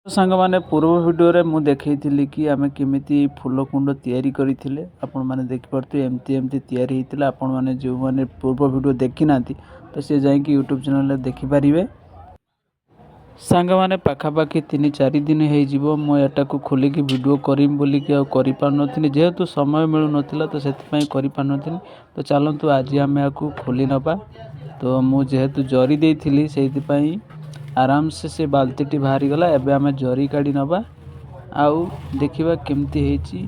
ସାଙ୍ଗମାନେ ପୂର୍ବ ଭିଡ଼ିଓରେ ମୁଁ ଦେଖେଇଥିଲି କି ଆମେ କେମିତି ଫୁଲ କୁଣ୍ଡ ତିଆରି କରିଥିଲେ। ଆପଣମାନେ ଦେଖିପାରୁଥିବେ ଏମିତି ତିଆରି ହେଇଥିଲା। ଆପଣମାନେ ଯେଉଁମାନେ ପୂର୍ବ ଭିଡ଼ିଓ ଦେଖିନାହାନ୍ତି ତ ସେ ଯାଇକି ୟୁଟ୍ୟୁବ୍ ଚ୍ୟାନେଲରେ ଦେଖିପାରିବେ। ସାଙ୍ଗମାନେ ପାଖାପାଖି 3-4 ଦିନ ହେଇଯିବ ମୁଁ ଏଟାକୁ ଖୋଲିକି ଭିଡ଼ିଓ କରିମି ବୋଲିକି ଆଉ କରିପାରୁନଥିଲି, ଯେହେତୁ ସମୟ ମିଳୁନଥିଲା ତ ସେଥିପାଇଁ କରିପାରୁନଥିଲି। ତ ଚାଲନ୍ତୁ ଆଜି ଆମେ ଆକୁ ଖୋଲି ନେବା। ତ ମୁଁ ଯେହେତୁ ଜରି ଦେଇଥିଲି ସେଇଥିପାଇଁ ଆରାମସେ ସେ ବାଲ୍ଟିଟି ବାହାରିଗଲା। ଏବେ ଆମେ ଜରି କାଢ଼ି ନେବା ଆଉ ଦେଖିବା କେମିତି ହେଇଛି।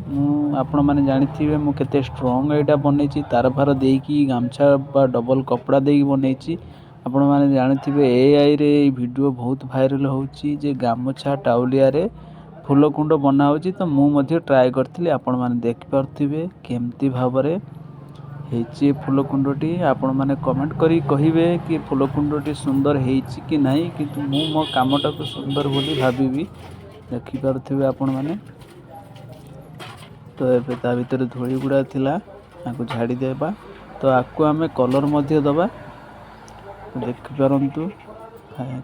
ଆପଣମାନେ ଜାଣିଥିବେ ମୁଁ କେତେ ଷ୍ଟ୍ରଙ୍ଗ ଏଇଟା ବନେଇଛି, ତାର ଫାର ଦେଇକି ଗାମଛା ବା ଡବଲ କପଡ଼ା ଦେଇକି ବନେଇଛି। ଆପଣମାନେ ଜାଣିଥିବେ ଏଆଇରେ ଏଇ ଭିଡ଼ିଓ ବହୁତ ଭାଇରାଲ ହେଉଛି ଯେ ଗାମଛା ଟାଉଲିଆରେ ଫୁଲ କୁଣ୍ଡ ବନା ହେଉଛି। ତ ମୁଁ ମଧ୍ୟ ଟ୍ରାଏ କରିଥିଲି। ଆପଣମାନେ ଦେଖିପାରୁଥିବେ କେମିତି ଭାବରେ ହେଇଛି ଫୁଲ କୁଣ୍ଡଟି। ଆପଣମାନେ କମେଣ୍ଟ କରି କହିବେ କି ଫୁଲ କୁଣ୍ଡଟି ସୁନ୍ଦର ହେଇଛି କି ନାହିଁ, କିନ୍ତୁ ମୁଁ ମୋ କାମଟାକୁ ସୁନ୍ଦର ବୋଲି ଭାବିବି। ଦେଖିପାରୁଥିବେ ଆପଣମାନେ। ତ ଏବେ ତା ଭିତରେ ଧୂଳି ଗୁଡ଼ା ଥିଲା, ତାକୁ ଝାଡ଼ି ଦେବା। ତ ଆକୁ ଆମେ କଲର୍ ମଧ୍ୟ ଦେବା। ଦେଖିପାରନ୍ତୁ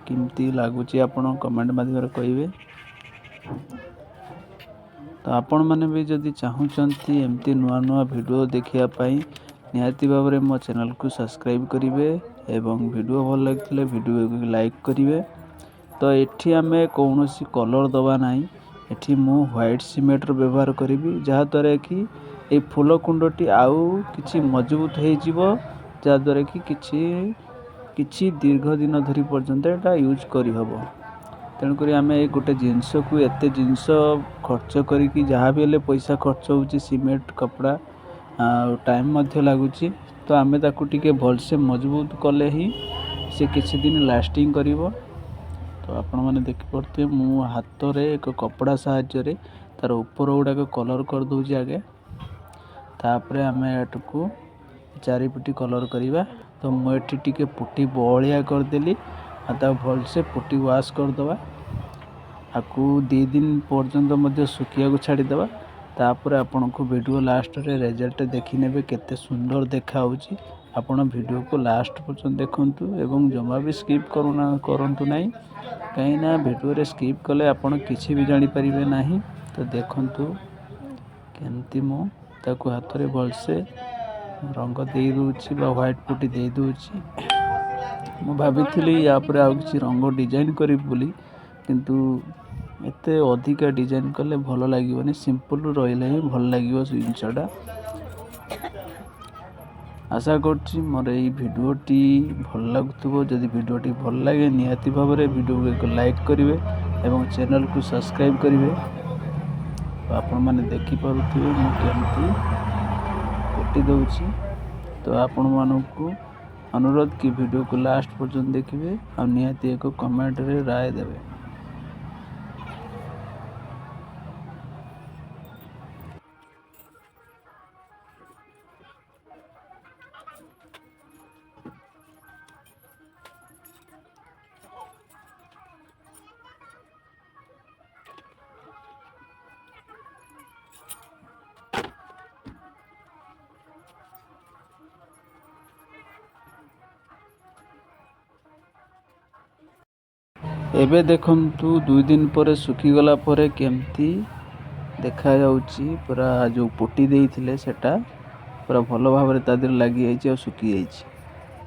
କେମିତି ଲାଗୁଛି, ଆପଣ କମେଣ୍ଟ ମାଧ୍ୟମରେ କହିବେ। ତ ଆପଣମାନେ ବି ଯଦି ଚାହୁଁଛନ୍ତି ଏମିତି ନୂଆ ଭିଡ଼ିଓ ଦେଖିବା ପାଇଁ ନିହାତି ଭାବରେ ମୋ ଚ୍ୟାନେଲକୁ ସବସ୍କ୍ରାଇବ୍ କରିବେ ଏବଂ ଭିଡ଼ିଓ ଭଲ ଲାଗିଥିଲେ ଭିଡ଼ିଓକୁ ଲାଇକ୍ କରିବେ। ତ ଏଠି ଆମେ କୌଣସି କଲର୍ ଦେବା ନାହିଁ। ଏଠି ମୁଁ ହ୍ୱାଇଟ୍ ସିମେଣ୍ଟର ବ୍ୟବହାର କରିବି, ଯାହାଦ୍ୱାରା କି এই ଫୁଲ କୁଣ୍ଡଟି ଆଉ କିଛି ମଜବୁତ ହେଇଯିବ, ଯାହାଦ୍ୱାରା କି କିଛି ଦୀର୍ଘ ଦିନ ଧରି ପର୍ଯ୍ୟନ୍ତ ଏଟା ୟୁଜ୍ କରିହେବ। ତେଣୁକରି ଆମେ ଏଇ ଗୋଟେ ଜିନିଷକୁ ଏତେ ଜିନିଷ ଖର୍ଚ୍ଚ କରିକି ଯାହା ବି ହେଲେ ପଇସା ଖର୍ଚ୍ଚ ହେଉଛି, ସିମେଣ୍ଟ କପଡ଼ା ଆଉ ଟାଇମ୍ ମଧ୍ୟ ଲାଗୁଛି। ତ ଆମେ ତାକୁ ଟିକେ ଭଲସେ ମଜବୁତ କଲେ ହିଁ ସେ କିଛି ଦିନ ଲାଷ୍ଟିଂ କରିବ। ତ ଆପଣମାନେ ଦେଖିପାରୁଥିବେ ମୁଁ ହାତରେ ଏକ କପଡ଼ା ସାହାଯ୍ୟରେ ତାର ଉପର ଗୁଡ଼ାକ କଲର୍ କରିଦେଉଛି ଆଗେ, ତାପରେ ଆମେ ଏଟାକୁ ଚାରିପଟେ କଲର୍ କରିବା। ତ ମୁଁ ଏଠି ଟିକେ ପୁଟି ବହଳିଆ କରିଦେଲି ଆଉ ତାକୁ ଭଲସେ ପୁଟି ୱାଶ୍ କରିଦେବା। ଆକୁ 2 ଦିନ ପର୍ଯ୍ୟନ୍ତ ମଧ୍ୟ ଶୁଖିବାକୁ ଛାଡ଼ିଦେବା। ତାପରେ ଆପଣଙ୍କୁ ଭିଡ଼ିଓ ଲାଷ୍ଟରେ ରେଜଲ୍ଟ ଦେଖିନେବେ କେତେ ସୁନ୍ଦର ଦେଖାହେଉଛି। ଆପଣ ଭିଡ଼ିଓକୁ ଲାଷ୍ଟ ପର୍ଯ୍ୟନ୍ତ ଦେଖନ୍ତୁ ଏବଂ ଜମା ବି ସ୍କିପ୍ କରନ୍ତୁ ନାହିଁ, କାହିଁକିନା ଭିଡ଼ିଓରେ ସ୍କିପ୍ କଲେ ଆପଣ କିଛି ବି ଜାଣିପାରିବେ ନାହିଁ। ତ ଦେଖନ୍ତୁ କେମିତି ମୁଁ ତାକୁ ହାତରେ ଭଲସେ ରଙ୍ଗ ଦେଇଦେଉଛି ବା ହ୍ୱାଇଟ୍ ପୁଟି ଦେଇଦେଉଛି। ମୁଁ ଭାବିଥିଲି ୟା ପରେ ଆଉ କିଛି ରଙ୍ଗ ଡିଜାଇନ୍ କରିବି ବୋଲି, କିନ୍ତୁ ଏତେ ଅଧିକା ଡିଜାଇନ୍ କଲେ ଭଲ ଲାଗିବନି। ସିମ୍ପଲ୍ ରହିଲେ ହିଁ ଭଲ ଲାଗିବ ସେ ଜିନିଷଟା। ଆଶା କରୁଛି ମୋର ଏଇ ଭିଡ଼ିଓଟି ଭଲ ଲାଗୁଥିବ। ଯଦି ଭିଡ଼ିଓଟି ଭଲ ଲାଗେ ନିହାତି ଭାବରେ ଭିଡ଼ିଓକୁ ଏକ ଲାଇକ୍ କରିବେ ଏବଂ ଚ୍ୟାନେଲକୁ ସବସ୍କ୍ରାଇବ୍ କରିବେ। ଆପଣମାନେ ଦେଖିପାରୁଥିବେ ମୁଁ କେମିତି ପୁଟି ଦେଉଛି। ତ ଆପଣମାନଙ୍କୁ ଅନୁରୋଧ କି ଭିଡ଼ିଓକୁ ଲାଷ୍ଟ ପର୍ଯ୍ୟନ୍ତ ଦେଖିବେ ଆଉ ନିହାତି ଏକ କମେଣ୍ଟରେ ରାୟ ଦେବେ। ଏବେ ଦେଖନ୍ତୁ 2 ଦିନ ପରେ ଶୁଖିଗଲା ପରେ କେମିତି ଦେଖାଯାଉଛି। ପୁରା ଯେଉଁ ପୁଟି ଦେଇଥିଲେ ସେଟା ପୁରା ଭଲ ଭାବରେ ତା ଦେହରେ ଲାଗିଯାଇଛି ଆଉ ଶୁଖିଯାଇଛି।